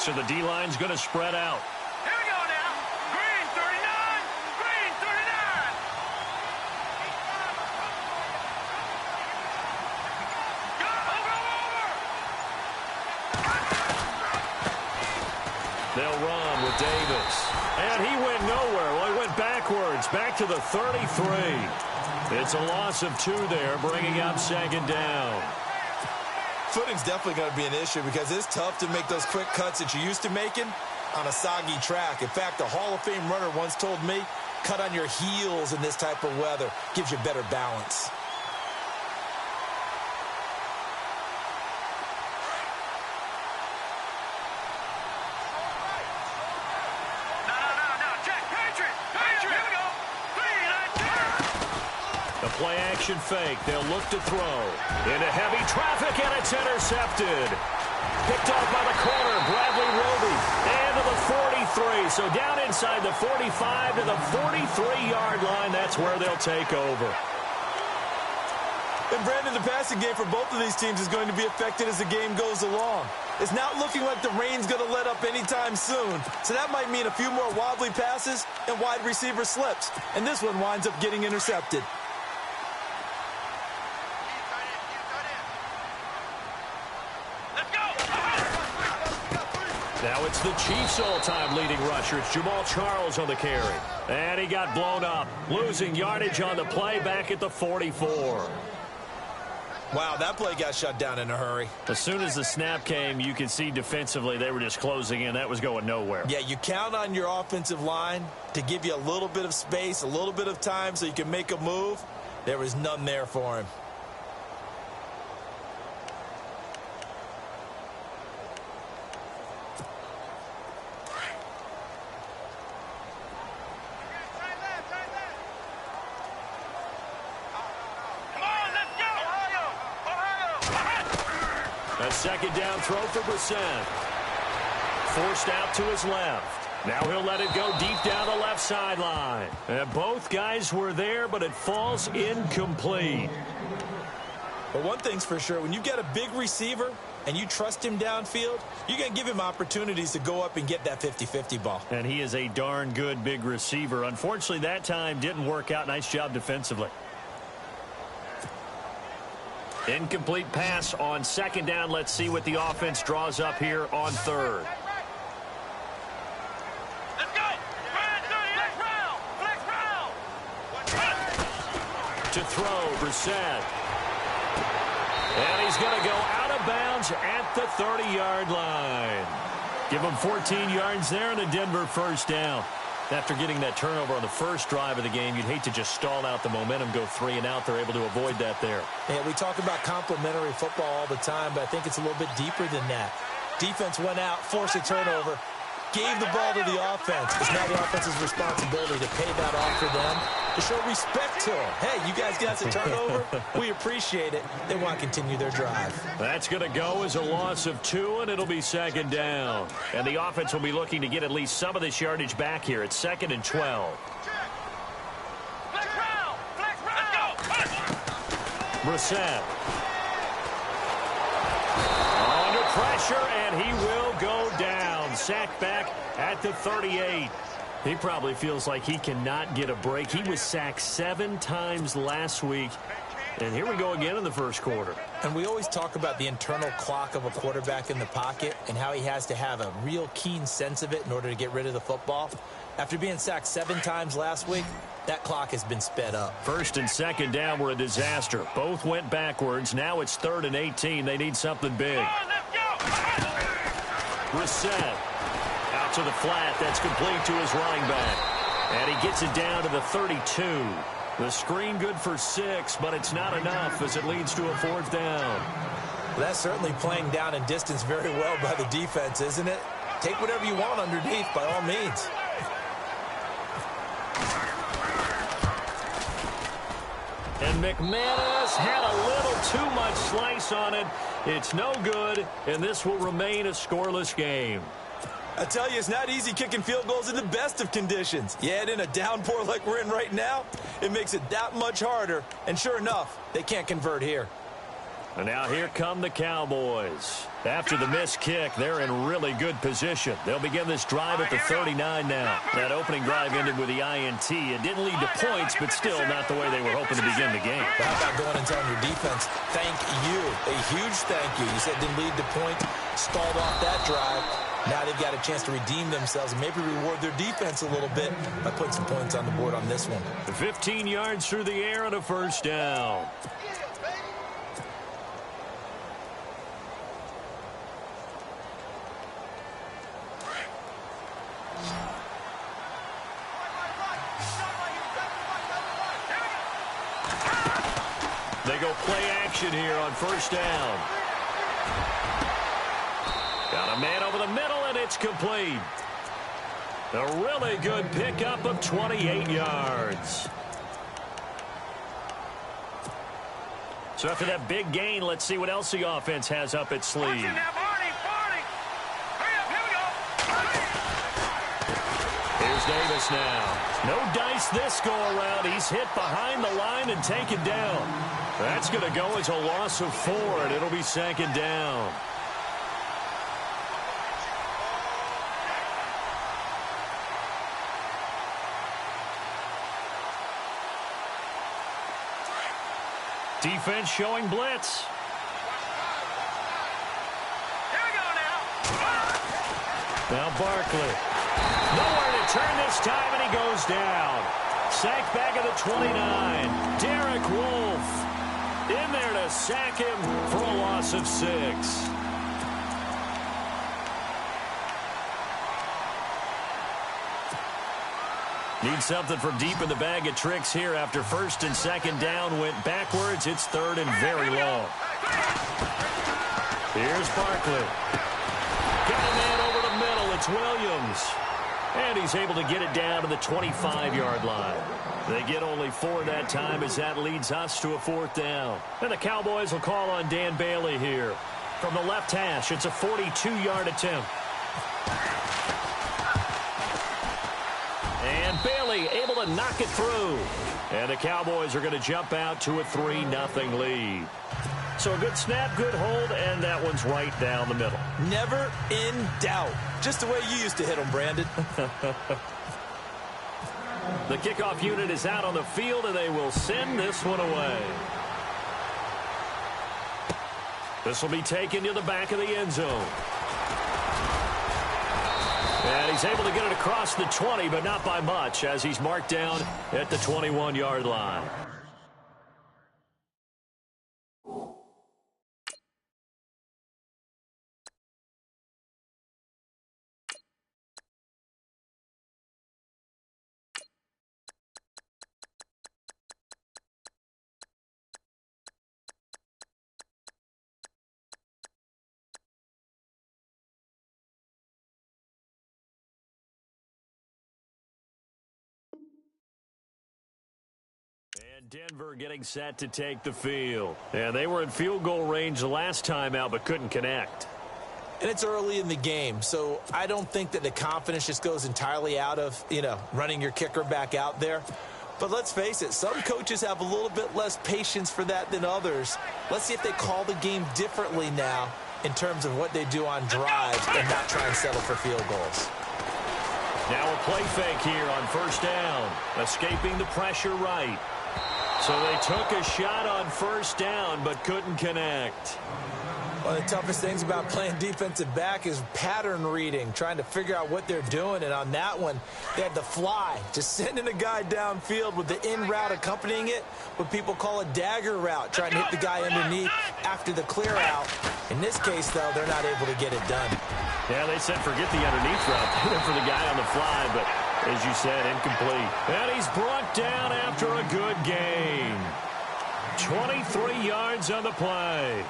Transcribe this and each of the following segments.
So the D-line's going to spread out. Here we go now. Green 39. Green 39. Go, over. They'll run with Davis. And he went nowhere. Well, he went backwards, back to the 33. It's a loss of 2 there, bringing up second down. Footing's definitely going to be an issue because it's tough to make those quick cuts that you're used to making on a soggy track. In fact, a Hall of Fame runner once told me, cut on your heels in this type of weather. Gives you better balance. No. Check. Patriot. Here we go. 3, 9, 10. A play-action fake. They'll look to throw. Into heavy traffic, and it's intercepted. Picked off by the corner, Bradley Roby. And to the 43. So down inside the 45 to the 43-yard line. That's where they'll take over. And Brandon, the passing game for both of these teams is going to be affected as the game goes along. It's not looking like the rain's going to let up anytime soon. So that might mean a few more wobbly passes and wide receiver slips. And this one winds up getting intercepted. Now it's the Chiefs' all-time leading rusher. It's Jamal Charles on the carry. And he got blown up, losing yardage on the play back at the 44. Wow, that play got shut down in a hurry. As soon as the snap came, you could see defensively they were just closing in. That was going nowhere. Yeah, you count on your offensive line to give you a little bit of space, a little bit of time so you can make a move. There was none there for him. A second down throw for Brissett. Forced out to his left. Now he'll let it go deep down the left sideline. And both guys were there, but it falls incomplete. But one thing's for sure, when you get a big receiver and you trust him downfield, you're going to give him opportunities to go up and get that 50-50 ball. And he is a darn good big receiver. Unfortunately, that time didn't work out. Nice job defensively. Incomplete pass on second down. Let's see what the offense draws up here on third. Let's go. Flex round. To throw, Brissett. And he's going to go out of bounds at the 30-yard line. Give him 14 yards there and a Denver first down. After getting that turnover on the first drive of the game, you'd hate to just stall out the momentum, go 3 and out. They're able to avoid that there. Yeah, we talk about complementary football all the time, but I think it's a little bit deeper than that. Defense went out, forced a turnover, gave the ball to the offense. It's now the offense's responsibility to pay that off for them, to show respect to them. Hey, you guys got the turnover. We appreciate it. They want to continue their drive. That's going to go as a loss of 2, and it'll be second down. And the offense will be looking to get at least some of this yardage back here. It's 2nd and 12. Flex round. Let's go. Brissett. Under pressure, and he will go down. Sacked back at the 38. He probably feels like he cannot get a break. He was sacked 7 times last week. And here we go again in the first quarter. And we always talk about the internal clock of a quarterback in the pocket and how he has to have a real keen sense of it in order to get rid of the football. After being sacked 7 times last week, that clock has been sped up. First and second down were a disaster. Both went backwards. Now it's 3rd and 18. They need something big. Brissett. Out to the flat. That's complete to his running back. And he gets it down to the 32. The screen good for 6, but it's not enough as it leads to a 4th down. Well, that's certainly playing down in distance very well by the defense, isn't it? Take whatever you want underneath by all means. And McManus had a little too much slice on it. It's no good, and this will remain a scoreless game. I tell you, it's not easy kicking field goals in the best of conditions. Yet in a downpour like we're in right now, it makes it that much harder. And sure enough, they can't convert here. And now here come the Cowboys. After the missed kick, they're in really good position. They'll begin this drive at the 39 now. That opening drive ended with the INT. It didn't lead to points, but still not the way they were hoping to begin the game. How about going and telling your defense, thank you, a huge thank you. You said it didn't lead to points, stalled off that drive. Now they've got a chance to redeem themselves and maybe reward their defense a little bit by putting some points on the board on this one. 15 yards through the air and a first down. They go play action here on first down. Got a man over the middle, and it's complete. A really good pickup of 28 yards. So after that big gain, let's see what else the offense has up its sleeve. Here's Davis now. No dice this go-around. He's hit behind the line and taken down. That's going to go as a loss of 4, and it'll be second down. Defense showing blitz. Here we go now. Now Barkley. Nowhere to turn this time, and he goes down. Sacked back at the 29. Derek Wolfe in there to sack him for a loss of 6. Need something from deep in the bag of tricks here after first and second down went backwards. It's third and very long. Here's Barkley. Got a man over the middle. It's Williams. And he's able to get it down to the 25-yard line. They get only 4 that time as that leads us to a fourth down. And the Cowboys will call on Dan Bailey here. From the left hash, it's a 42-yard attempt. And Bailey able to knock it through. And the Cowboys are going to jump out to a 3-0 lead. So a good snap, good hold, and that one's right down the middle. Never in doubt. Just the way you used to hit them, Brandon. The kickoff unit is out on the field, and they will send this one away. This will be taken to the back of the end zone. And he's able to get it across the 20, but not by much, as he's marked down at the 21-yard line. And Denver getting set to take the field. And they were in field goal range the last time out, but couldn't connect. And it's early in the game, so I don't think that the confidence just goes entirely out of, running your kicker back out there. But let's face it, some coaches have a little bit less patience for that than others. Let's see if they call the game differently now in terms of what they do on drives and not try and settle for field goals. Now a play fake here on first down. Escaping the pressure right. So they took a shot on first down but couldn't connect. One of the toughest things about playing defensive back is pattern reading, trying to figure out what they're doing. And on that one, they had the fly, just sending a guy downfield with the in route accompanying it, what people call a dagger route, trying to hit the guy underneath after the clear out. In this case, though, they're not able to get it done. Yeah, they said forget the underneath route. They went for the guy on the fly, but as you said, incomplete. And he's brought down after a good gain. 23 yards on the play.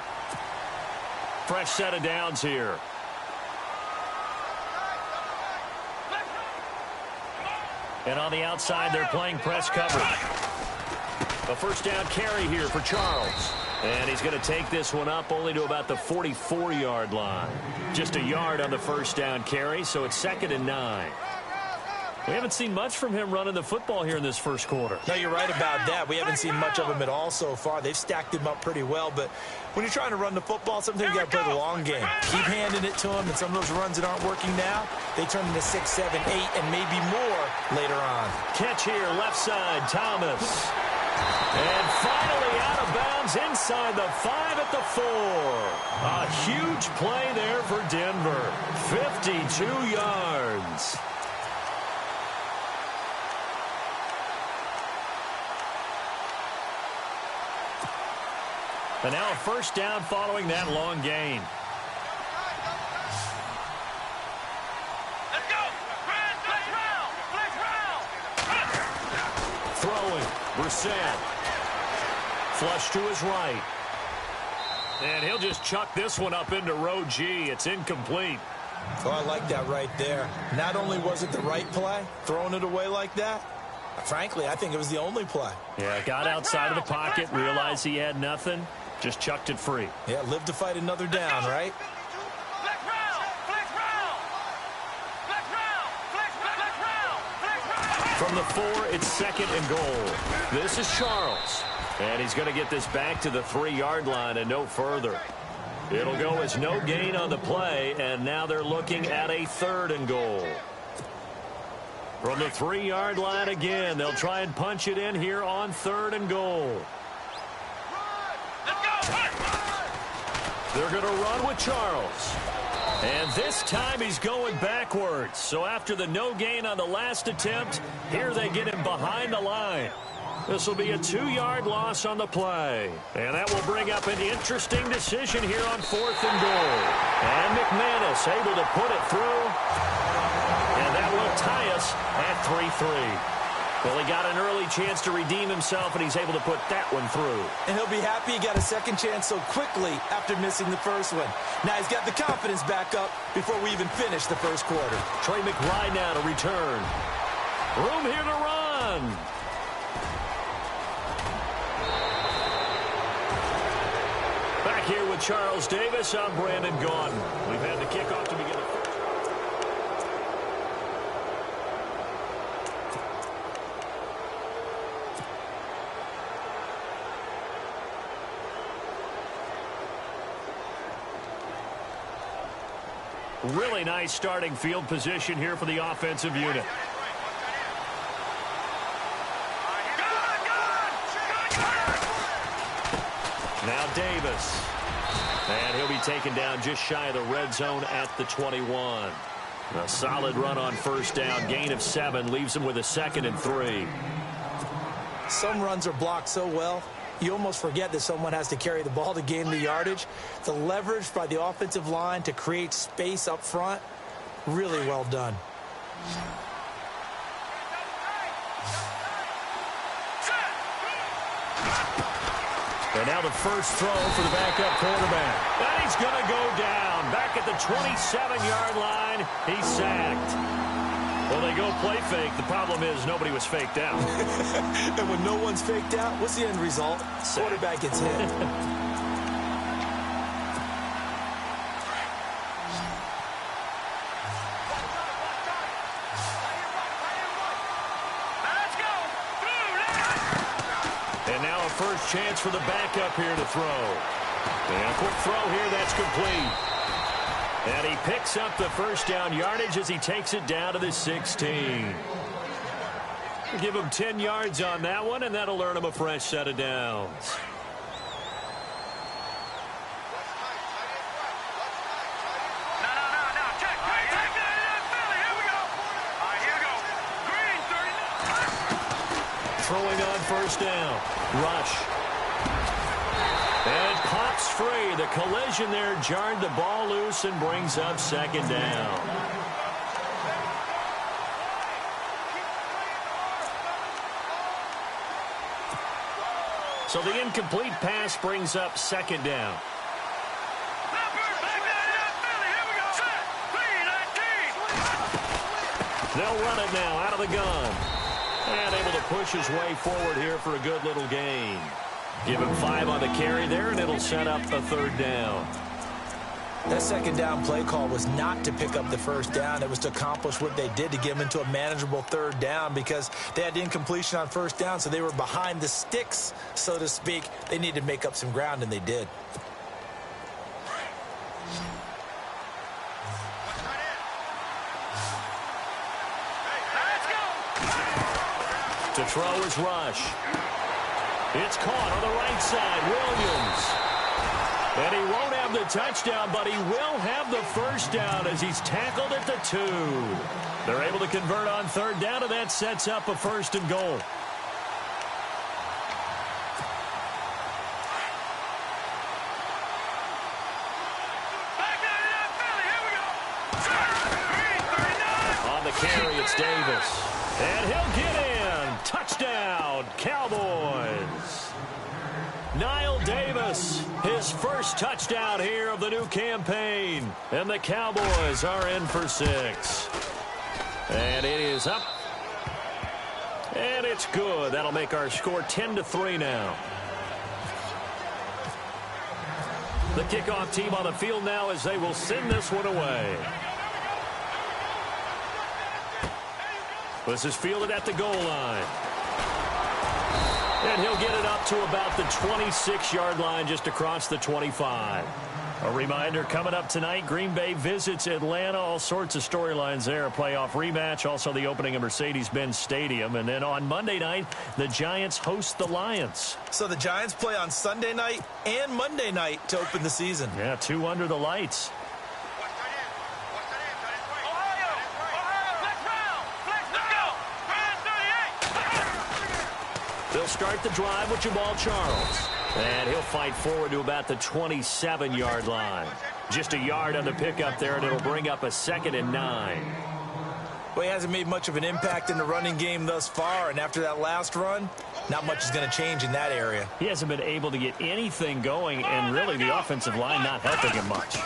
Fresh set of downs here. And on the outside, they're playing press coverage. A first down carry here for Charles. And he's going to take this one up only to about the 44-yard line. Just a yard on the first down carry, so it's 2nd and 9. We haven't seen much from him running the football here in this first quarter. No, you're right about that. We haven't seen much of him at all so far. They've stacked him up pretty well, but when you're trying to run the football, sometimes you got to play the long game. Keep handing it to him, and some of those runs that aren't working now, they turn into 6, 7, 8, and maybe more later on. Catch here, left side, Thomas. And finally out of bounds inside the 5 at the 4. A huge play there for Denver. 52 yards. And now a first down following that long gain. Let's go. Flex round. Throwing. Brissett. Flush to his right. And he'll just chuck this one up into row G. It's incomplete. Oh, I like that right there. Not only was it the right play, throwing it away like that, frankly, I think it was the only play. Yeah, got outside of the pocket, realized he had nothing, just chucked it free. Yeah, live to fight another down, right? Flex round. From the 4, it's 2nd and goal. This is Charles. And he's going to get this back to the 3-yard line and no further. It'll go as no gain on the play, and now they're looking at a 3rd and goal. From the 3-yard line again, they'll try and punch it in here on 3rd and goal. They're going to run with Charles. And this time he's going backwards. So after the no gain on the last attempt, here they get him behind the line. This will be a 2-yard loss on the play. And that will bring up an interesting decision here on 4th and goal. And McManus able to put it through. And that will tie us at 3-3. Well, he got an early chance to redeem himself, and he's able to put that one through. And he'll be happy he got a second chance so quickly after missing the first one. Now he's got the confidence back up before we even finish the first quarter. Trey McBride now to return. Room here to run. Back here with Charles Davis, I'm Brandon Gaudin. We've had the kickoff to begin the first. Really nice starting field position here for the offensive unit. Now Davis. And he'll be taken down just shy of the red zone at the 21. A solid run on first down. Gain of 7 leaves him with a 2nd and 3. Some runs are blocked so well, you almost forget that someone has to carry the ball to gain the yardage. The leverage by the offensive line to create space up front, really well done. And now the first throw for the backup quarterback. And he's going to go down. Back at the 27-yard line, he's sacked. Well, they go play fake. The problem is nobody was faked out. And when no one's faked out, what's the end result? Quarterback gets hit. Let's go. And now a first chance for the backup here to throw. And a quick throw here, that's complete. And he picks up the first down yardage as he takes it down to the 16. We'll give him 10 yards on that one, and that'll earn him a fresh set of downs. No. Check. Philly. Here we go. All right, here we go. Green 39. Throwing on first down. Rush. And pops free. The collision there jarred the ball loose and brings up 2nd down. So the incomplete pass brings up 2nd down. They'll run it now out of the gun. And able to push his way forward here for a good little gain. Give him 5 on the carry there, and it'll set up a 3rd down. That second down play call was not to pick up the first down. It was to accomplish what they did, to get them into a manageable third down, because they had the incompletion on first down, so they were behind the sticks, so to speak. They needed to make up some ground, and they did. To throw is Rush. It's caught on the right side. Williams. And he won't have the touchdown, but he will have the first down as he's tackled at the 2. They're able to convert on third down, and that sets up a first and goal. On the carry, it's Davis. And he'll get in. Touchdown, Cowboys. Knile Davis, his first touchdown here of the new campaign. And the Cowboys are in for 6. And it is up. And it's good. That'll make our score 10-3 now. The kickoff team on the field now as they will send this one away. This is fielded at the goal line. And he'll get it up to about the 26-yard line, just across the 25. A reminder, coming up tonight, Green Bay visits Atlanta. All sorts of storylines there. A playoff rematch, also the opening of Mercedes-Benz Stadium. And then on Monday night, the Giants host the Lions. So the Giants play on Sunday night and Monday night to open the season. Yeah, 2 under the lights. They'll start the drive with Jamal Charles. And he'll fight forward to about the 27-yard line. Just a yard on the pickup there, and it'll bring up a 2nd and 9. Well, he hasn't made much of an impact in the running game thus far, and after that last run, not much is going to change in that area. He hasn't been able to get anything going, and really the offensive line not helping him much.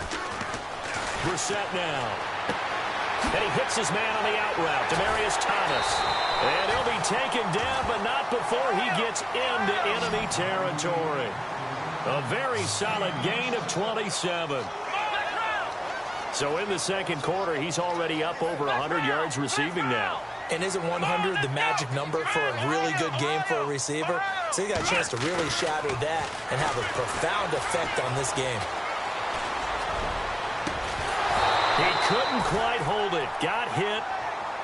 Brissett now. And he hits his man on the out route, Demaryius Thomas. And he'll be taken down, but not before he gets into enemy territory. A very solid gain of 27. So in the second quarter, he's already up over 100 yards receiving now. And isn't 100 the magic number for a really good game for a receiver? So he got a chance to really shatter that and have a profound effect on this game. He couldn't quite hold it. Got hit.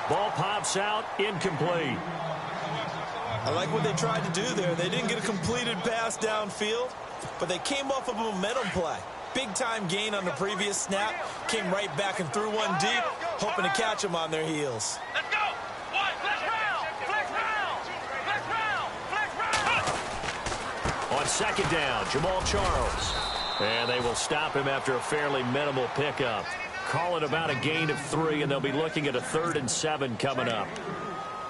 Ball pops out, incomplete. I like what they tried to do there. They didn't get a completed pass downfield, but they came off of a momentum play. Big-time gain on the previous snap. Came right back and threw one deep, hoping to catch them on their heels. Let's go! Flex round! Flex round! Flex round! Flex round! On second down, Jamal Charles. And they will stop him after a fairly minimal pickup. Call it about a gain of 3, and they'll be looking at a 3rd and 7 coming up.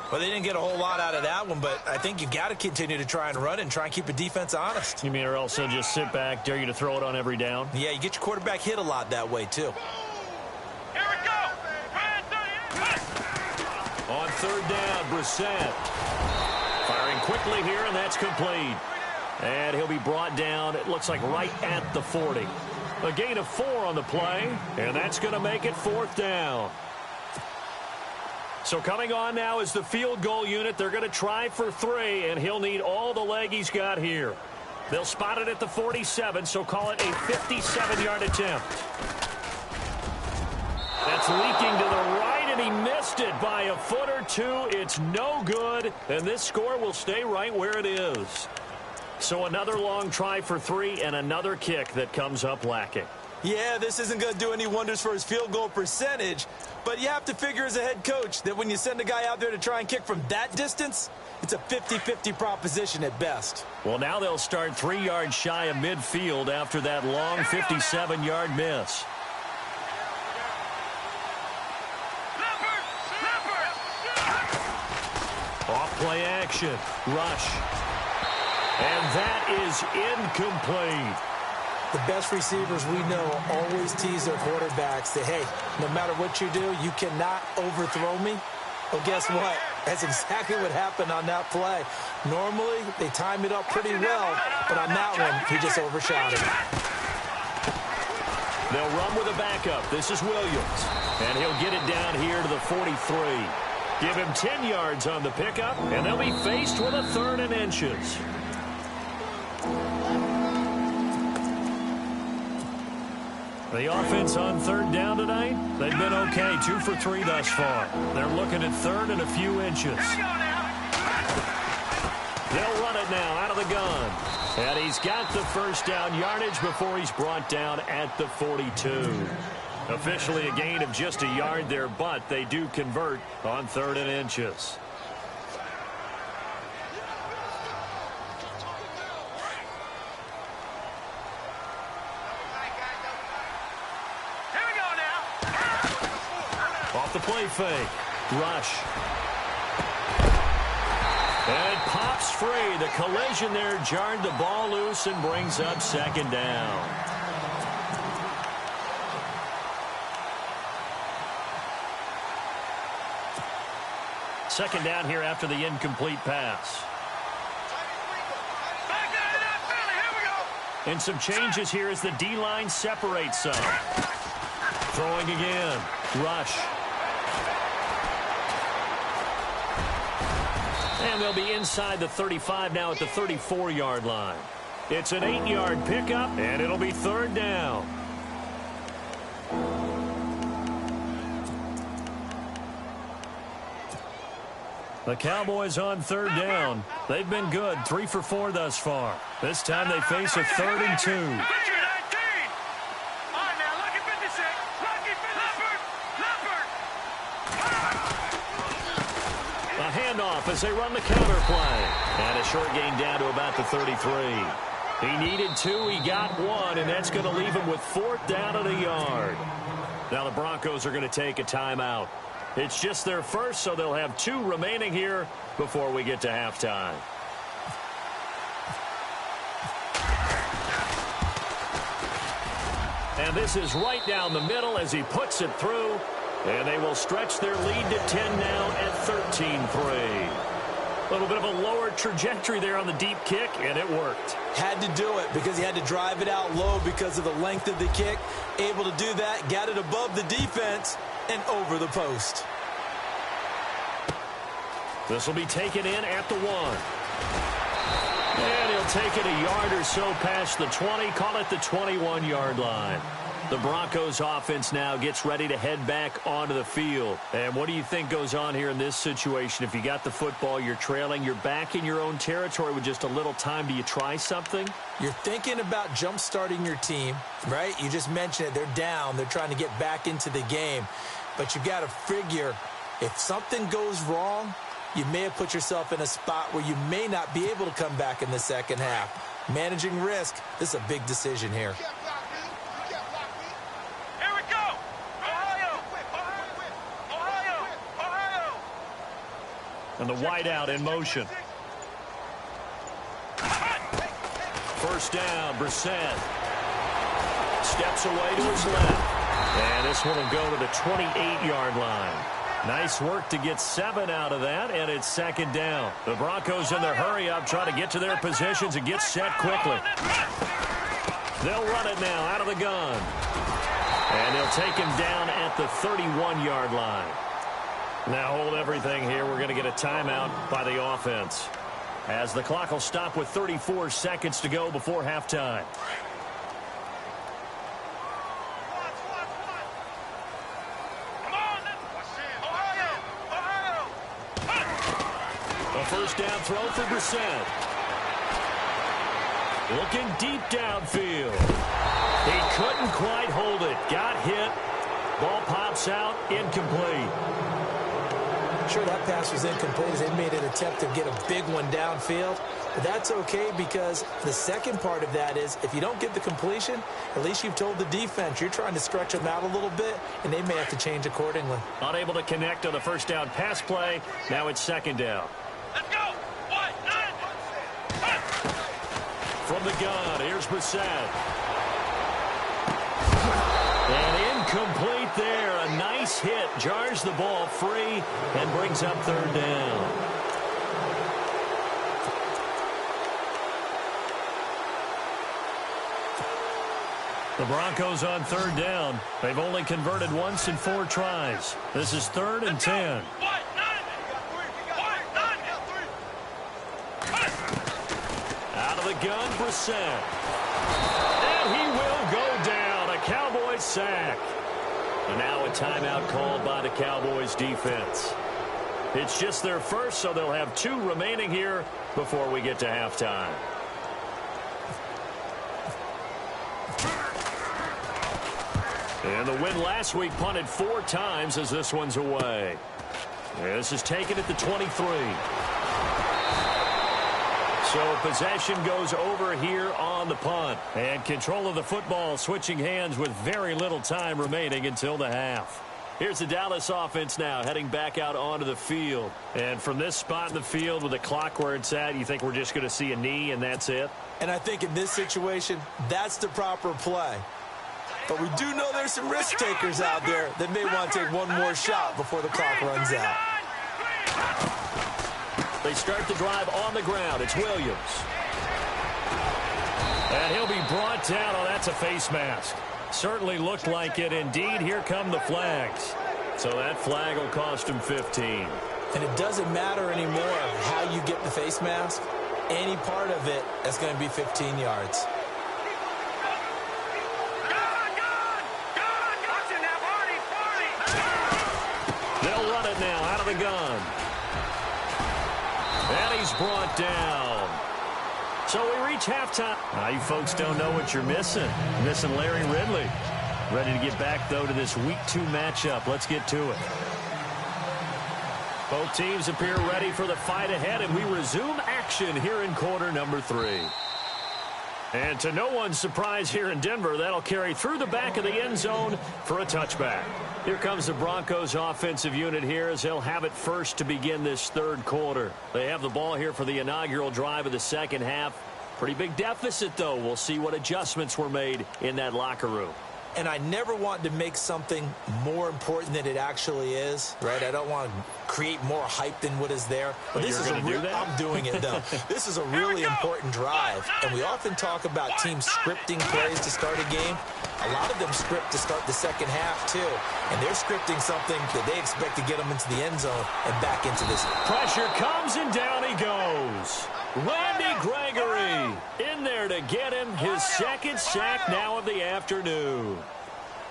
Well, they didn't get a whole lot out of that one, but I think you got to continue to try and run and try and keep the defense honest. You mean or else they'll just sit back, dare you to throw it on every down? Yeah, you get your quarterback hit a lot that way, too. Here we go! On third down, Brissett. Firing quickly here, and that's complete. And he'll be brought down, it looks like right at the 40. A gain of 4 on the play, and that's going to make it 4th down. So coming on now is the field goal unit. They're going to try for 3, and he'll need all the leg he's got here. They'll spot it at the 47, so call it a 57-yard attempt. That's leaking to the right, and he missed it by a foot or 2. It's no good, and this score will stay right where it is. So another long try for 3 and another kick that comes up lacking. Yeah, this isn't going to do any wonders for his field goal percentage, but you have to figure as a head coach that when you send a guy out there to try and kick from that distance, it's a 50-50 proposition at best. Well, now they'll start 3 yards shy of midfield after that long 57-yard miss. Off play action. Rush. And that is incomplete. The best receivers we know always tease their quarterbacks that, hey, no matter what you do, you cannot overthrow me. Well, guess what? That's exactly what happened on that play. Normally, they time it up pretty well, but on that one, he just overshot it. They'll run with a backup. This is Williams. And he'll get it down here to the 43. Give him 10 yards on the pickup, and they'll be faced with a 3rd and inches. The offense on 3rd down tonight, they've been okay, 2 for 3 thus far. They're looking at 3rd and a few inches. They'll run it now out of the gun. And he's got the first down yardage before he's brought down at the 42. Officially a gain of just a yard there, but they do convert on 3rd and inches. Off the play fake. Rush. And it pops free. The collision there jarred the ball loose and brings up 2nd down. Second down here after the incomplete pass. And some changes here as the D-line separates some. Throwing again. Rush. And they'll be inside the 35 now at the 34-yard line. It's an 8-yard pickup, and it'll be 3rd down. The Cowboys on 3rd down. They've been good, 3 for 4 thus far. This time they face a 3rd and 2. A handoff as they run the counter play. And a short gain down to about the 33. He needed 2, he got 1, and that's going to leave him with 4th down and a yard. Now the Broncos are going to take a timeout. It's just their first, so they'll have 2 remaining here before we get to halftime. And this is right down the middle as he puts it through. And they will stretch their lead to 10 now at 13-3. A little bit of a lower trajectory there on the deep kick, and it worked. Had to do it because he had to drive it out low because of the length of the kick. Able to do that, got it above the defense and over the post. This will be taken in at the 1. And he'll take it a yard or so past the 20, call it the 21-yard line. The Broncos offense now gets ready to head back onto the field. And what do you think goes on here in this situation? If you got the football, you're trailing, you're back in your own territory with just a little time. Do you try something? You're thinking about jump-starting your team, right? You just mentioned it. They're down. They're trying to get back into the game. But you've got to figure if something goes wrong, you may have put yourself in a spot where you may not be able to come back in the second half. Managing risk, this is a big decision here. And the wideout in motion. First down, Brissett. Steps away to his left. And this one will go to the 28-yard line. Nice work to get 7 out of that, and it's 2nd down. The Broncos in their hurry-up try to get to their positions and get set quickly. They'll run it now out of the gun. And they'll take him down at the 31-yard line. Now hold everything here. We're going to get a timeout by the offense, as the clock will stop with 34 seconds to go before halftime. A first down throw for Brissett. Looking deep downfield. He couldn't quite hold it. Got hit. Ball pops out. Incomplete. Sure, that pass was incomplete as they made an attempt to get a big one downfield. But that's okay because the second part of that is if you don't get the completion, at least you've told the defense you're trying to stretch them out a little bit, and they may have to change accordingly. Unable to connect on the first down pass play. Now it's 2nd down. Let's go. 1, 9. From the gun, here's Brissett. And incomplete there. A nice hit. Jars the ball free and brings up 3rd down. The Broncos on third down. They've only converted once in 4 tries. This is 3rd and 10. Out of the gun, Brissett. And he will go down. A Cowboys sack. And now a timeout called by the Cowboys defense. It's just their first, so they'll have 2 remaining here before we get to halftime. And the win last week punted 4 times as this one's away. This is taken at the 23. So possession goes over here on the punt. And control of the football switching hands with very little time remaining until the half. Here's the Dallas offense now heading back out onto the field. And from this spot in the field with the clock where it's at, you think we're just going to see a knee and that's it? And I think in this situation, that's the proper play. But we do know there's some risk takers out there that may want to take one more shot before the clock runs out. They start the drive on the ground. It's Williams. And he'll be brought down. Oh, that's a face mask. Certainly looked like it. Indeed, here come the flags. So that flag will cost him 15. And it doesn't matter anymore how you get the face mask. Any part of it is going to be 15 yards. They'll run it now out of the gun. And he's brought down. So we reach halftime. Now you folks don't know what you're missing. Missing Larry Ridley. Ready to get back, though, to this Week 2 matchup. Let's get to it. Both teams appear ready for the fight ahead, and we resume action here in quarter number 3. And to no one's surprise here in Denver, that'll carry through the back of the end zone for a touchback. Here comes the Broncos offensive unit here as they'll have it first to begin this 3rd quarter. They have the ball here for the inaugural drive of the second half. Pretty big deficit, though. We'll see what adjustments were made in that locker room. And I never want to make something more important than it actually is, right? I don't want to create more hype than what is there. But this is I'm doing it, though. This is a really important drive. And we often talk about teams scripting plays to start a game. A lot of them script to start the second half, too. And they're scripting something that they expect to get them into the end zone and back into this. Pressure comes, and down he goes. Randy Gregory in there to get him his 2nd sack now of the afternoon.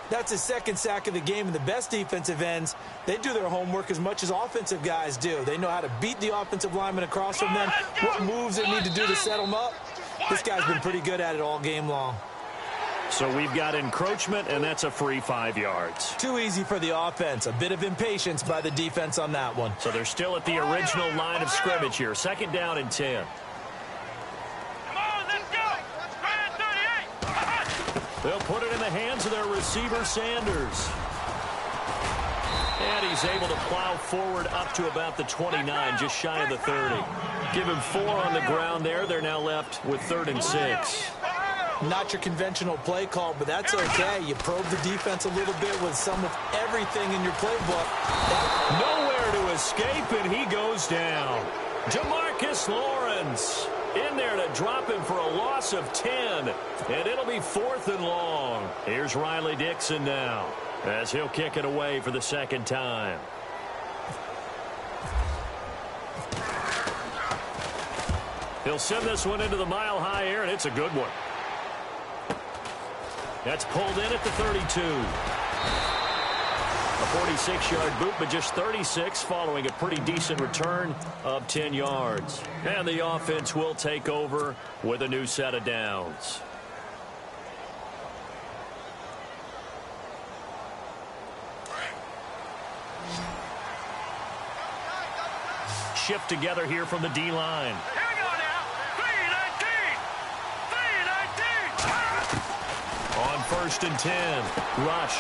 That's his 2nd sack of the game, and the best defensive ends, they do their homework as much as offensive guys do. They know how to beat the offensive lineman across from them, what moves they need to do to set them up. This guy's been pretty good at it all game long. So we've got encroachment, and that's a free 5 yards. Too easy for the offense. A bit of impatience by the defense on that one. So they're still at the original line of scrimmage here. 2nd down and 10. Come on, let's go. Grand 38. They'll put it in the hands of their receiver, Sanders. And he's able to plow forward up to about the 29, just shy of the 30. Give him 4 on the ground there. They're now left with 3rd and 6. Not your conventional play call, but that's okay. You probe the defense a little bit with some of everything in your playbook. Nowhere to escape, and he goes down. Demarcus Lawrence in there to drop him for a loss of 10, and it'll be 4th and long. Here's Riley Dixon now as he'll kick it away for the 2nd time. He'll send this one into the mile-high air, and it's a good one. That's pulled in at the 32. A 46-yard boot, but just 36 following a pretty decent return of 10 yards. And the offense will take over with a new set of downs. Shift together here from the D-line. Here we go now. 3-19. On 1st and 10, Rush.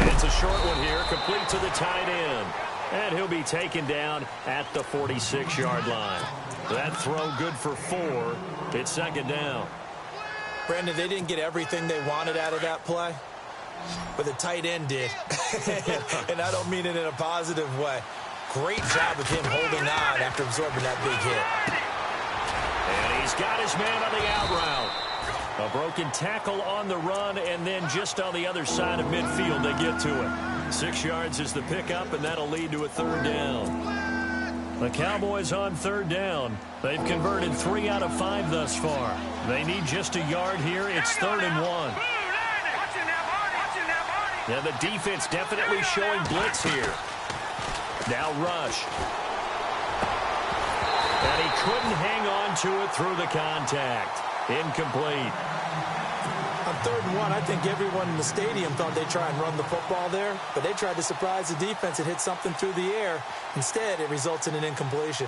And it's a short one here, complete to the tight end. And he'll be taken down at the 46-yard line. That throw good for 4. It's 2nd down. Brandon, they didn't get everything they wanted out of that play, but the tight end did. And I don't mean it in a positive way. Great job of him holding on after absorbing that big hit. And he's got his man on the out route. A broken tackle on the run, and then just on the other side of midfield, they get to it. 6 yards is the pickup, and that'll lead to a 3rd down. The Cowboys on 3rd down. They've converted 3 out of 5 thus far. They need just a yard here. It's 3rd and 1. Yeah, the defense definitely showing blitz here. Now rush. And he couldn't hang on to it through the contact. Incomplete. On 3rd and 1, I think everyone in the stadium thought they'd try and run the football there, but they tried to surprise the defense and hit something through the air. Instead, it results in an incompletion.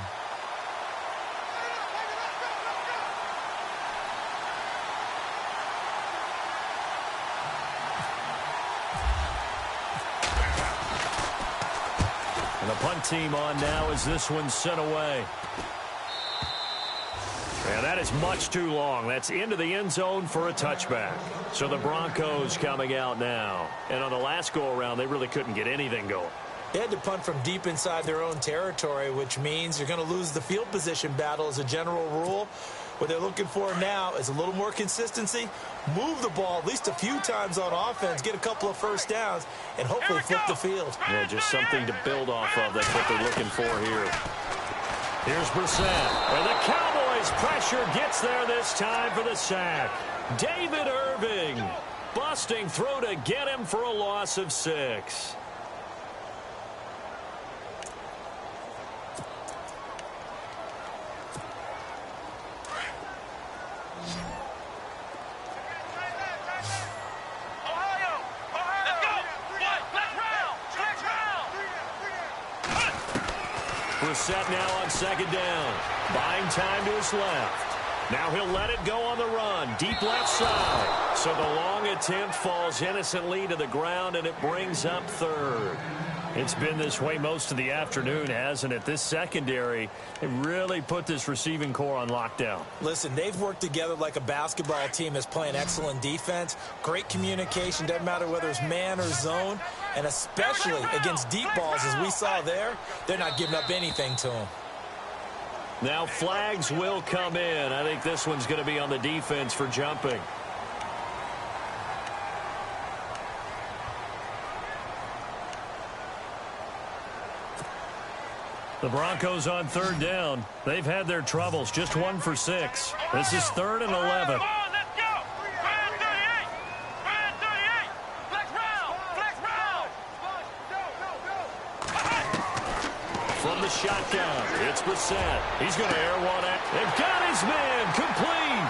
And the punt team on now as this one's sent away. And that is much too long. That's into the end zone for a touchback. So the Broncos coming out now. And on the last go-around, they really couldn't get anything going. They had to punt from deep inside their own territory, which means you're going to lose the field position battle as a general rule. What they're looking for now is a little more consistency, move the ball at least a few times on offense, get a couple of first downs, and hopefully flip the field. Yeah, just something to build off of. That's what they're looking for here. Here's Brissett, and the Cowboys' pressure gets there this time for the sack. David Irving busting through to get him for a loss of 6. Brissett now on 2nd down. Buying time to his left. Now he'll let it go on the run. Deep left side. So the long attempt falls innocently to the ground, and it brings up 3rd. It's been this way most of the afternoon, hasn't it? This secondary, they really put this receiving core on lockdown. Listen, they've worked together like a basketball team that's playing excellent defense. Great communication, doesn't matter whether it's man or zone. And especially against deep balls, as we saw there, they're not giving up anything to them. Now flags will come in. I think this one's going to be on the defense for jumping. The Broncos on 3rd down. They've had their troubles. Just 1 for 6. This is 3rd and 11. From the shotgun, it's Brissett. He's going to air one at. They've got his man complete.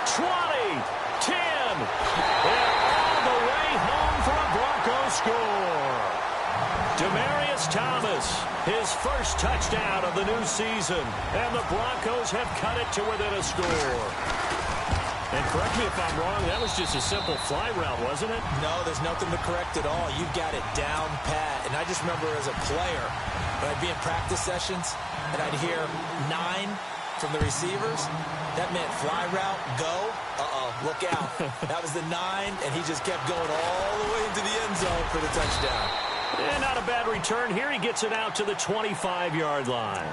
20, 10, and all the way home for a Broncos score. Demaryius Thomas, his first touchdown of the new season, and the Broncos have cut it to within a score. And correct me if I'm wrong, that was just a simple fly route, wasn't it? No, there's nothing to correct at all. You've got it down pat. And I just remember as a player, when I'd be in practice sessions, and I'd hear 9 from the receivers, that meant fly route, go, look out. That was the 9, and he just kept going all the way into the end zone for the touchdown. And not a bad return here. He gets it out to the 25-yard line.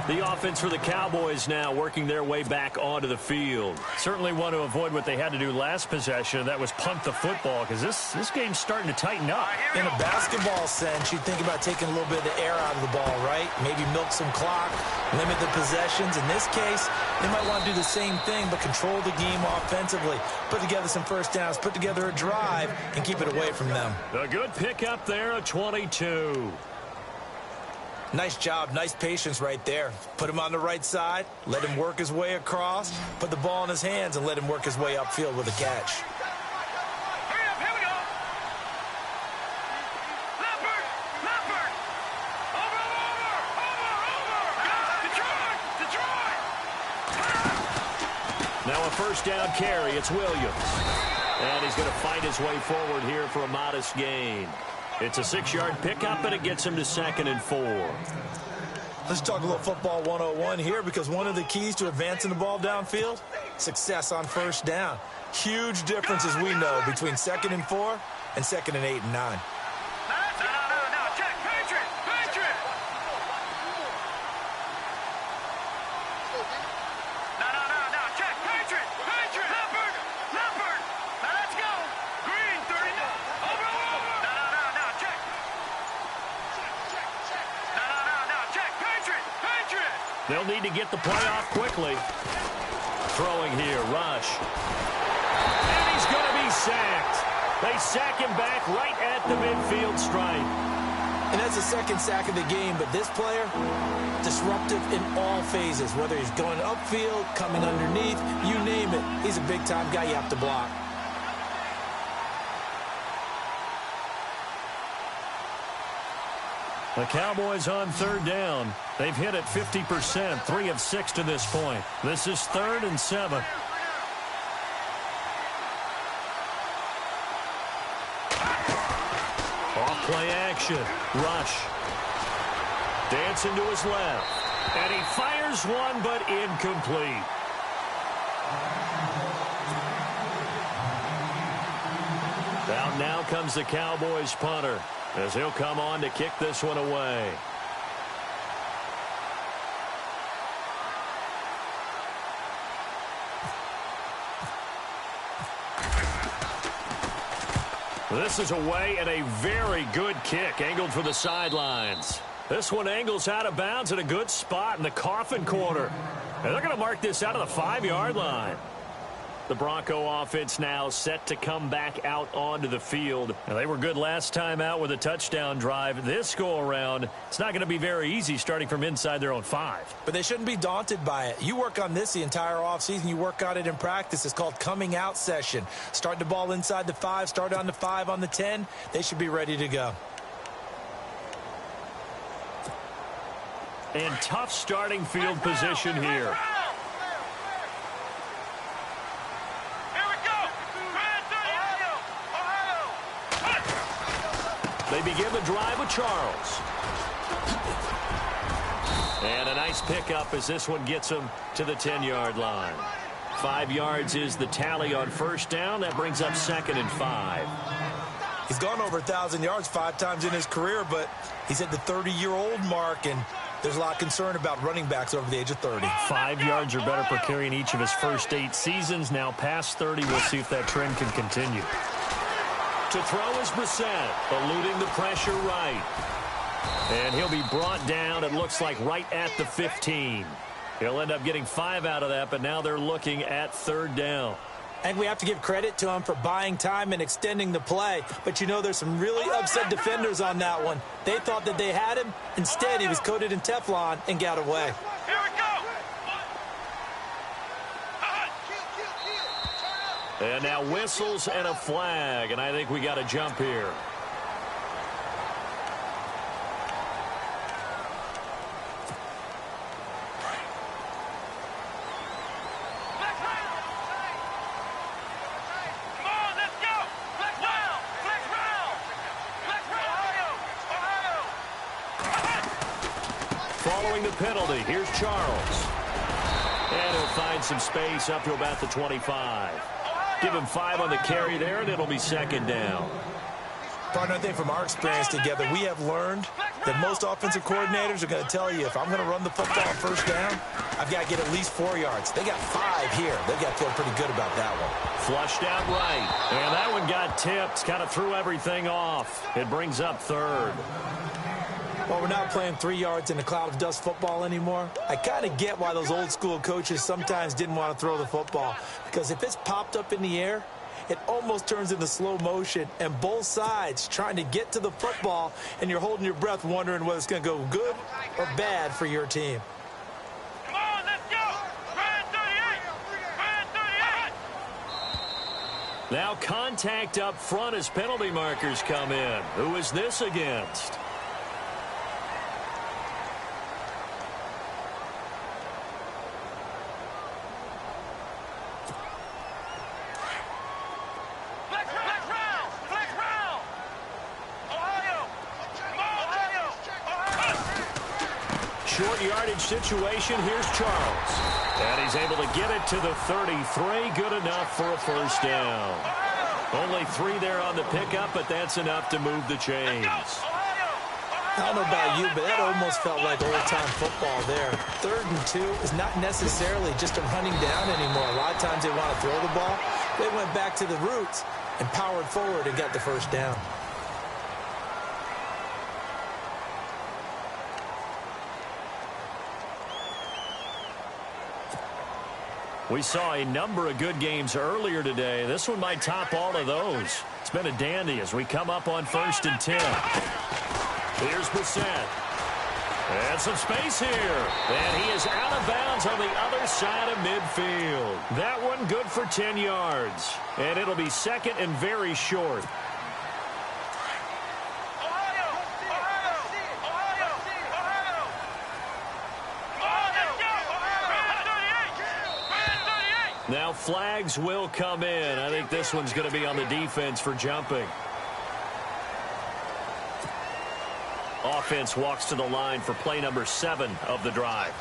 The offense for the Cowboys now working their way back onto the field. Certainly want to avoid what they had to do last possession. That was punt the football, because this game's starting to tighten up. In a basketball sense, you'd think about taking a little bit of the air out of the ball, right? Maybe milk some clock, limit the possessions. In this case, they might want to do the same thing, but control the game offensively. Put together some first downs, put together a drive, and keep it away from them. A good pickup there, a 22. Nice job, nice patience right there. Put him on the right side, let him work his way across, put the ball in his hands, and let him work his way upfield with a catch. Hurry up, here we go. Leopard. Over. Detroit. Now a first down carry. It's Williams. And he's going to fight his way forward here for a modest gain. It's a 6-yard pickup, and it gets him to 2nd and 4. Let's talk a little football 101 here, because one of the keys to advancing the ball downfield, success on first down. Huge difference, as we know, between 2nd and 4 and 2nd and 8 and 9. No, check. Patriot. No, check. Patriot. Leopard. They'll need to get the play off quickly. Throwing here, Rush. And he's going to be sacked. They sack him back right at the midfield stripe. And that's the second sack of the game, but this player, disruptive in all phases, whether he's going upfield, coming underneath, you name it. He's a big-time guy you have to block. The Cowboys on third down. They've hit it 50%, 3 of 6 to this point. This is 3rd and 7. Off-play action. Rush. Dancing to his left. And he fires one, but incomplete. Down now comes the Cowboys punter, as he'll come on to kick this one away. This is away and a very good kick, angled for the sidelines. This one angles out of bounds at a good spot in the coffin corner. And they're going to mark this out of the 5-yard line. The Bronco offense now set to come back out onto the field. And they were good last time out with a touchdown drive. This go-around, it's not going to be very easy starting from inside their own 5. But they shouldn't be daunted by it. You work on this the entire offseason. You work on it in practice. It's called coming out session. Start the ball inside the 5, start on the 5, on the 10. They should be ready to go. And tough starting field position here. They begin the drive with Charles. And a nice pickup as this one gets him to the 10-yard line. 5 yards is the tally on first down. That brings up 2nd and 5. He's gone over 1,000 yards 5 times in his career, but he's at the 30-year-old mark, and there's a lot of concern about running backs over the age of 30. 5 yards or better per carry in each of his first 8 seasons. Now past 30, we'll see if that trend can continue. To throw is Brissett, eluding the pressure right. And he'll be brought down, it looks like, right at the 15. He'll end up getting 5 out of that, but now they're looking at 3rd down. And we have to give credit to him for buying time and extending the play. But you know, there's some really upset defenders on that one. They thought that they had him. Instead, he was coated in Teflon and got away. Here we go. And now whistles and a flag, and I think we got a jump here. Following the penalty, here's Charles. And he'll find some space up to about the 25. Give him 5 on the carry there, and it'll be 2nd down. Partner, I think from our experience together, we have learned that most offensive coordinators are going to tell you, if I'm going to run the football on first down, I've got to get at least 4 yards. They got 5 here. They've got to feel pretty good about that one. Flushed out right. And that one got tipped, kind of threw everything off. It brings up 3rd. Well, we're not playing 3 yards in a cloud of dust football anymore. I kind of get why those old school coaches sometimes didn't want to throw the football. Because if it's popped up in the air, it almost turns into slow motion. And both sides trying to get to the football, and you're holding your breath wondering whether it's going to go good or bad for your team. Come on, let's go. Brand 38. Brand 38. Now contact up front as penalty markers come in. Who is this against? Short yardage situation. Here's Charles. And he's able to get it to the 33. Good enough for a first down. Only 3 there on the pickup, but that's enough to move the chains. I don't know about you, but that almost felt like old-time football there. 3rd and 2 is not necessarily just a running down anymore. A lot of times they want to throw the ball. They went back to the roots and powered forward and got the first down. We saw a number of good games earlier today. This one might top all of those. It's been a dandy as we come up on 1st and 10. Here's Brissett. And some space here. And he is out of bounds on the other side of midfield. That one good for 10 yards. And it'll be 2nd and very short. Now flags will come in. I think this one's going to be on the defense for jumping. Offense walks to the line for play number 7 of the drive.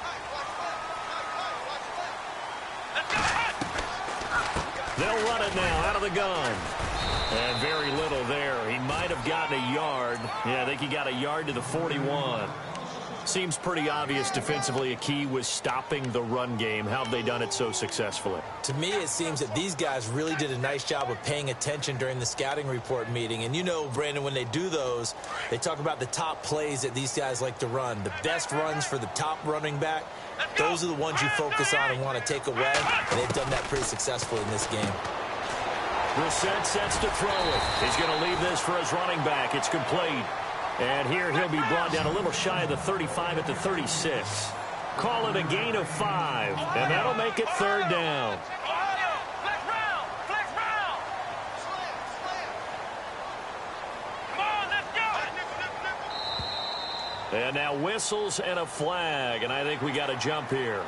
They'll run it now out of the gun. And very little there. He might have gotten a yard. Yeah, I think he got a yard to the 41. Seems pretty obvious defensively a key was stopping the run game. How have they done it so successfully? To me, it seems that these guys really did a nice job of paying attention during the scouting report meeting. And you know, Brandon, when they do those, they talk about the top plays that these guys like to run. The best runs for the top running back, those are the ones you focus on and want to take away. And they've done that pretty successfully in this game. Brissett sets to throw it. He's going to leave this for his running back. It's complete. And here he'll be brought down a little shy of the 35 at the 36. Call it a gain of 5, and that'll make it 3rd down. And now whistles and a flag, and I think we got a jump here.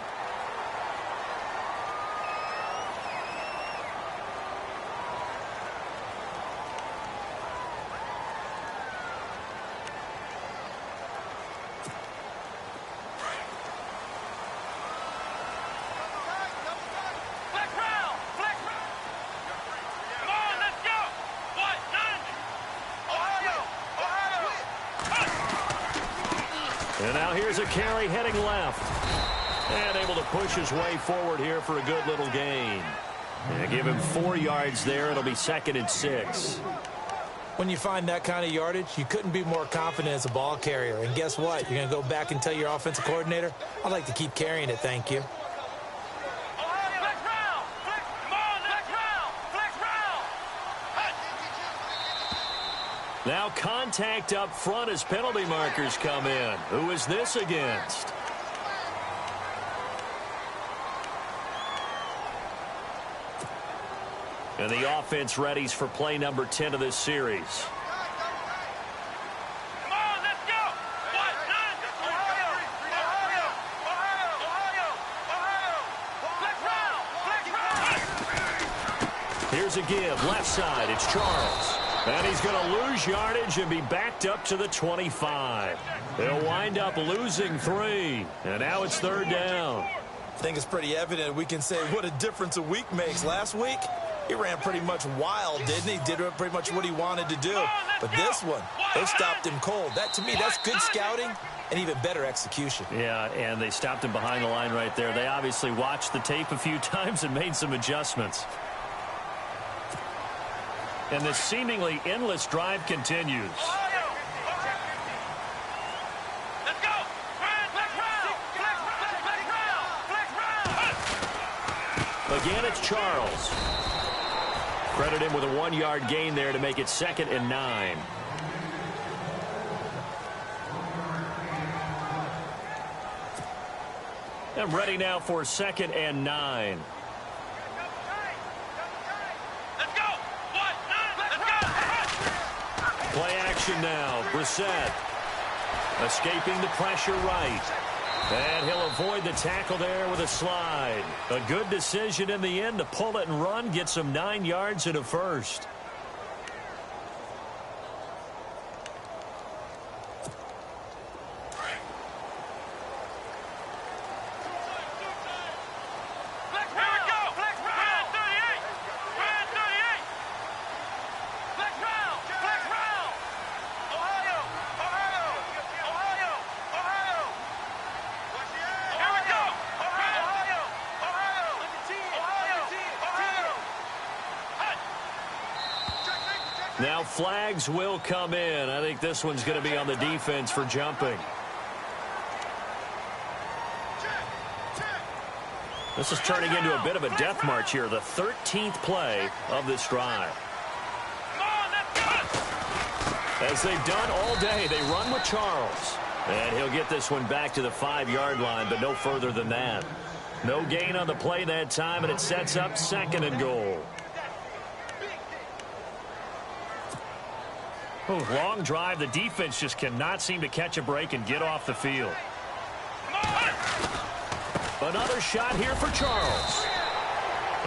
And now here's a carry heading left. And able to push his way forward here for a good little gain. And give him 4 yards there. It'll be 2nd and 6. When you find that kind of yardage, you couldn't be more confident as a ball carrier. And guess what? You're going to go back and tell your offensive coordinator, I'd like to keep carrying it, thank you. Now contact up front as penalty markers come in. Who is this against? And the offense readies for play number 10 of this series. Here's a give. Left side, it's Charles. And he's going to lose yardage and be backed up to the 25. They'll wind up losing 3. And now it's 3rd down. I think it's pretty evident we can say what a difference a week makes. Last week, he ran pretty much wild, didn't he? Did pretty much what he wanted to do. But this one, they stopped him cold. That, to me, that's good scouting and even better execution. Yeah, and they stopped him behind the line right there. They obviously watched the tape a few times and made some adjustments. And this seemingly endless drive continues. Again, it's Charles. Credit him with a 1-yard gain there to make it 2nd and 9. I'm ready now for 2nd and 9. Play action now. Brissett escaping the pressure right. And he'll avoid the tackle there with a slide. A good decision in the end to pull it and run. Get some 9 yards and a first. Now flags will come in. I think this one's going to be on the defense for jumping. This is turning into a bit of a death march here, the 13th play of this drive. As they've done all day, they run with Charles. And he'll get this one back to the 5-yard line, but no further than that. No gain on the play that time, and it sets up 2nd and goal. Oh, long drive. The defense just cannot seem to catch a break and get off the field. Another shot here for Charles.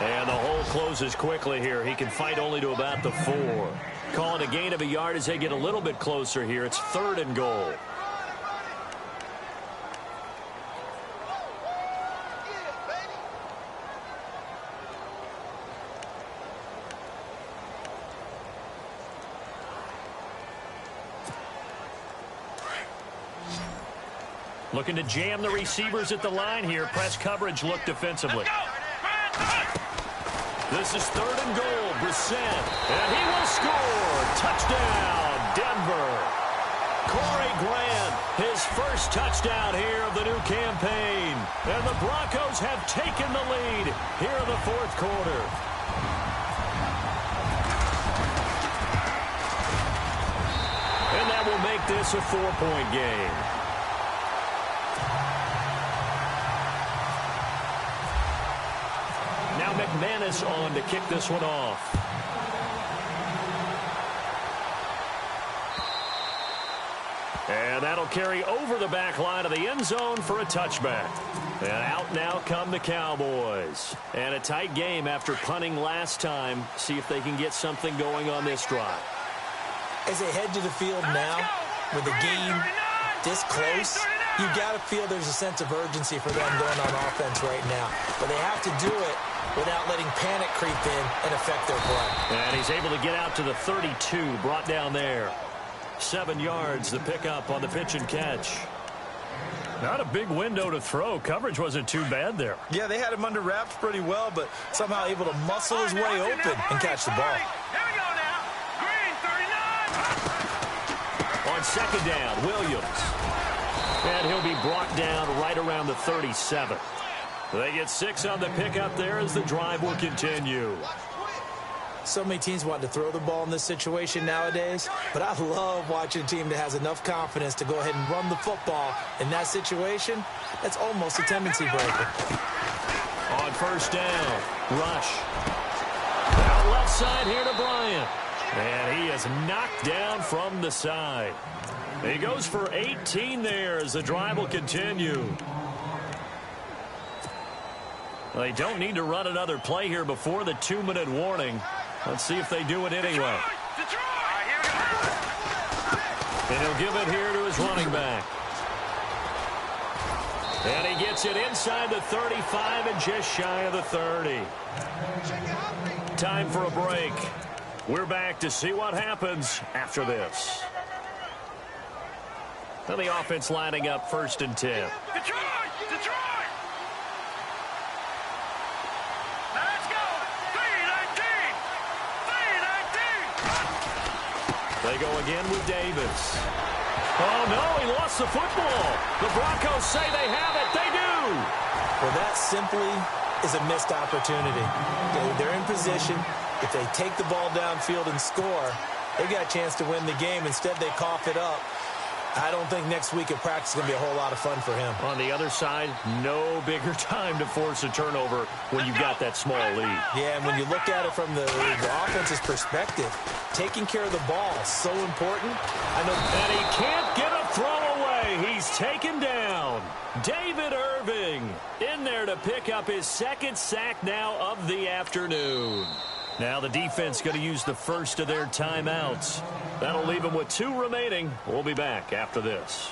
And the hole closes quickly here. He can fight only to about the 4. Calling a gain of a yard as they get a little bit closer here. It's 3rd and goal. Looking to jam the receivers at the line here. Press coverage look defensively. This is 3rd and goal. Brissett. And he will score. Touchdown, Denver. Corey Grant, his first touchdown here of the new campaign. And the Broncos have taken the lead here in the 4th quarter. And that will make this a 4-point game. Now McManus on to kick this one off. And that'll carry over the back line of the end zone for a touchback. And out now come the Cowboys. And a tight game after punting last time. See if they can get something going on this drive. As they head to the field now, with the game this close, you got to feel there's a sense of urgency for them going on offense right now. But they have to do it without letting panic creep in and affect their play. And he's able to get out to the 32, brought down there. 7 yards, the pickup on the pitch and catch. Not a big window to throw. Coverage wasn't too bad there. Yeah, they had him under wraps pretty well, but somehow able to muscle his way open and catch the ball. Here we go now. Green 39. On 2nd down, Williams. And he'll be brought down right around the 37. They get 6 on the pickup there as the drive will continue. So many teams want to throw the ball in this situation nowadays, but I love watching a team that has enough confidence to go ahead and run the football. In that situation, that's almost a tendency breaker. On 1st down, Rush. Out left side here to Bryant. And he is knocked down from the side. He goes for 18 there as the drive will continue. They don't need to run another play here before the 2-minute warning. Let's see if they do it anyway. And he'll give it here to his running back. And he gets it inside the 35 and just shy of the 30. Time for a break. We're back to see what happens after this. And the offense lining up 1st and 10. Detroit! Let's go! 3-19! They go again with Davis. Oh, no, he lost the football. The Broncos say they have it. They do. Well, that simply is a missed opportunity. They're in position. If they take the ball downfield and score, they got a chance to win the game. Instead, they cough it up. I don't think next week at practice is going to be a whole lot of fun for him. On the other side, no bigger time to force a turnover when you've got that small lead. Yeah, and when you look at it from the offense's perspective, taking care of the ball is so important. And he can't get a throw away. He's taken down. David Irving in there to pick up his 2nd sack now of the afternoon. Now the defense going to use the first of their timeouts. That'll leave them with 2 remaining. We'll be back after this.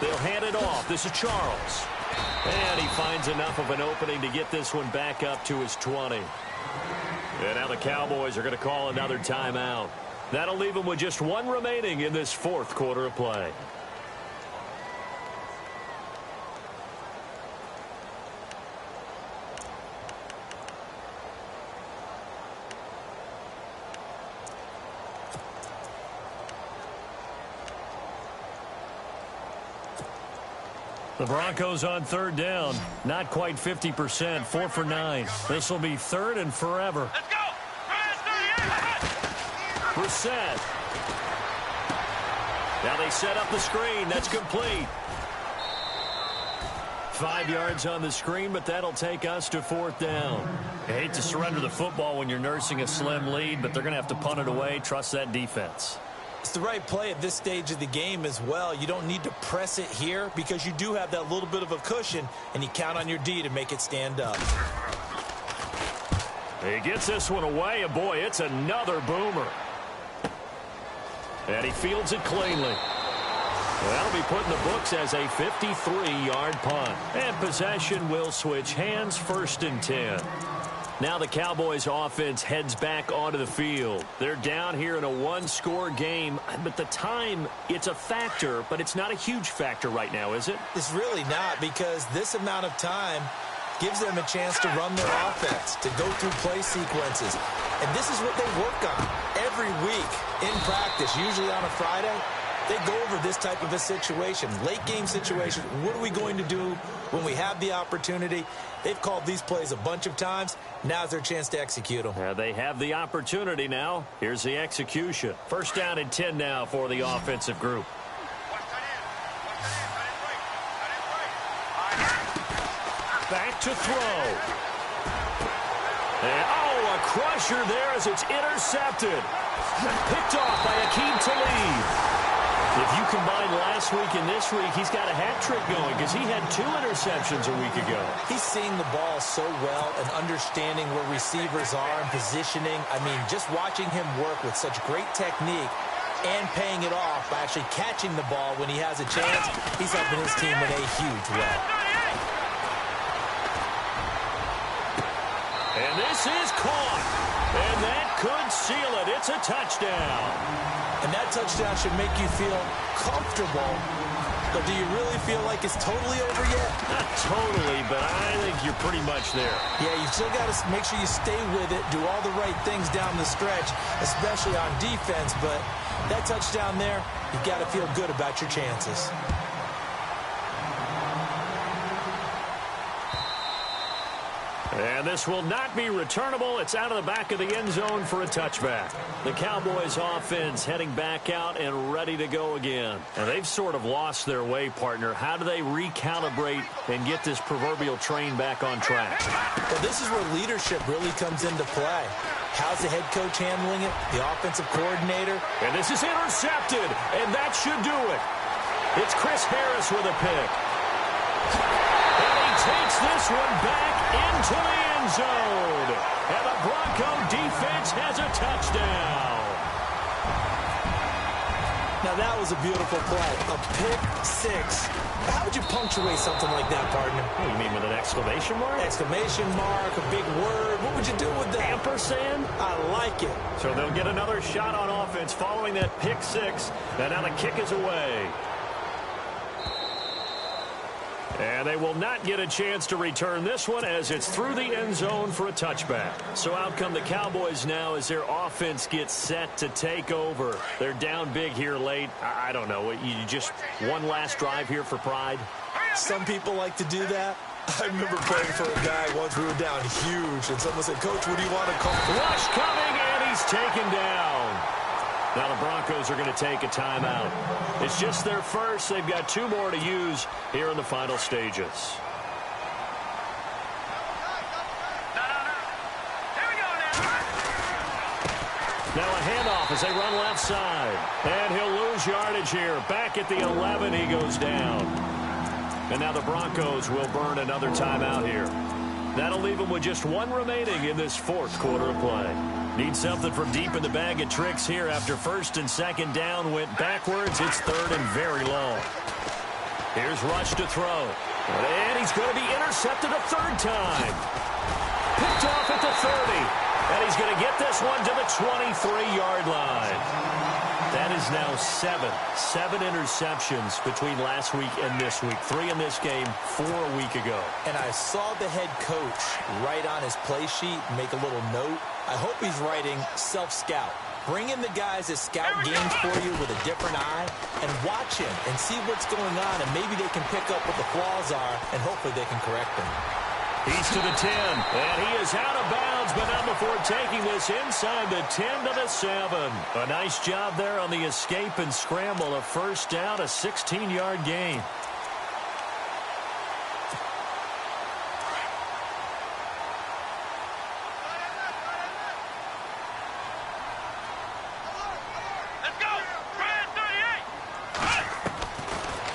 They'll hand it off. This is Charles. And he finds enough of an opening to get this one back up to his 20. And now the Cowboys are going to call another timeout. That'll leave them with just 1 remaining in this 4th quarter of play. The Broncos on third down. Not quite 50%, 4 for 9. This will be third and forever. Let's go. Brissett. Now they set up the screen. That's complete. 5 yards on the screen, but that'll take us to fourth down. I hate to surrender the football when you're nursing a slim lead, but they're going to have to punt it away. Trust that defense. It's the right play at this stage of the game as well. You don't need to press it here because you do have that little bit of a cushion, and you count on your D to make it stand up. He gets this one away, and boy, it's another boomer. And he fields it cleanly. That'll be put in the books as a 53-yard punt. And possession will switch hands, 1st and 10. Now the Cowboys offense heads back onto the field. They're down here in a one-score game, but the time, it's a factor, but it's not a huge factor right now, is it? It's really not, because this amount of time gives them a chance to run their offense, to go through play sequences. And this is what they work on every week in practice, usually on a Friday. They go over this type of a situation, late game situation. What are we going to do when we have the opportunity? They've called these plays a bunch of times. Now's their chance to execute them. They have the opportunity now. Here's the execution. 1st down and 10 now for the offensive group. Back to throw. And, a crusher there as it's intercepted. Picked off by Akeem Talib. If you combine last week and this week, he's got a hat trick going because he had 2 interceptions a week ago. He's seeing the ball so well and understanding where receivers are and positioning. I mean, just watching him work with such great technique and paying it off by actually catching the ball when he has a chance, he's helping his team in a huge way. And this is caught. And that could seal it. It's a touchdown. And that touchdown should make you feel comfortable. But do you really feel like it's totally over yet? Not totally, but I think you're pretty much there. Yeah, you've still got to make sure you stay with it, do all the right things down the stretch, especially on defense. But that touchdown there, you've got to feel good about your chances. And this will not be returnable. It's out of the back of the end zone for a touchback. The Cowboys offense heading back out and ready to go again. And they've sort of lost their way, partner. How do they recalibrate and get this proverbial train back on track? Well, this is where leadership really comes into play. How's the head coach handling it? The offensive coordinator? And this is intercepted, and that should do it. It's Chris Harris with a pick. And he takes this one back into the end zone. And the Bronco defense has a touchdown. Now that was a beautiful play. A pick 6. How would you punctuate something like that, partner? What do you mean, with an exclamation mark? Exclamation mark, a big word. What would you do with that? Ampersand? I like it. So they'll get another shot on offense following that pick 6. And now the kick is away. And they will not get a chance to return this one as it's through the end zone for a touchback. So out come the Cowboys now as their offense gets set to take over. They're down big here late. I don't know. You just one last drive here for pride? Some people like to do that. I remember playing for a guy once. We were down huge, and someone said, "Coach, what do you want to call?" Rush coming, and he's taken down. Now the Broncos are going to take a timeout. It's just their first. They've got 2 more to use here in the final stages. Now a handoff as they run left side. And he'll lose yardage here. Back at the 11, he goes down. And now the Broncos will burn another timeout here. That'll leave them with just 1 remaining in this 4th quarter of play. Need something from deep in the bag of tricks here after 1st and 2nd down went backwards. It's 3rd and very long. Here's Rush to throw. And he's going to be intercepted a 3rd time. Picked off at the 30. And he's going to get this one to the 23-yard line. That is now 7 interceptions between last week and this week. 3 in this game, 4 a week ago. And I saw the head coach write on his play sheet, make a little note. I hope he's writing self-scout. Bring in the guys that scout games for you with a different eye and watch him and see what's going on, and maybe they can pick up what the flaws are, and hopefully they can correct them. He's to the 10, and he is out of bounds, but not before taking this inside the 10 to the 7. A nice job there on the escape and scramble. A first down, a 16-yard gain.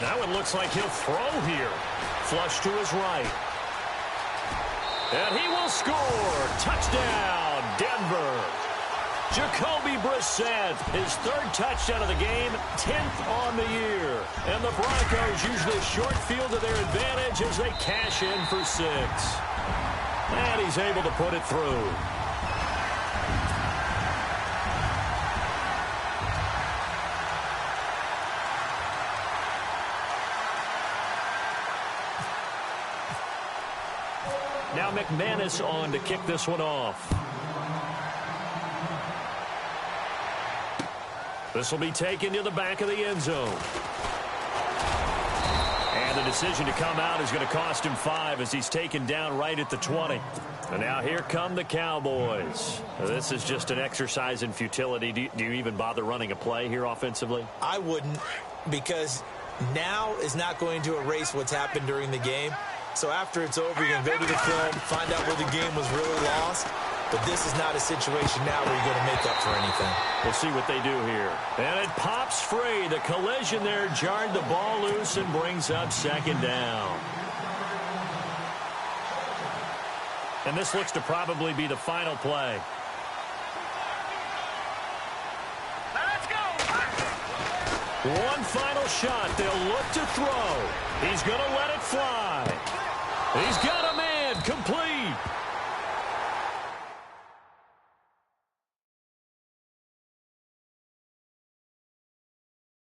That one looks like he'll throw here. Flush to his right. And he will score. Touchdown, Denver. Jacoby Brissett, his third touchdown of the game, 10th on the year. And the Broncos use this short field to their advantage as they cash in for 6. And he's able to put it through. Now McManus on to kick this one off. This will be taken to the back of the end zone. And the decision to come out is going to cost him 5 as he's taken down right at the 20. And now here come the Cowboys. This is just an exercise in futility. Do you even bother running a play here offensively? I wouldn't, because now is not going to erase what's happened during the game. So after it's over, you're going to go to the film, find out where the game was really lost. But this is not a situation now where you're going to make up for anything. We'll see what they do here. And it pops free. The collision there jarred the ball loose and brings up second down. And this looks to probably be the final play. Let's go. One final shot. They'll look to throw. He's going to let it fly. He's got him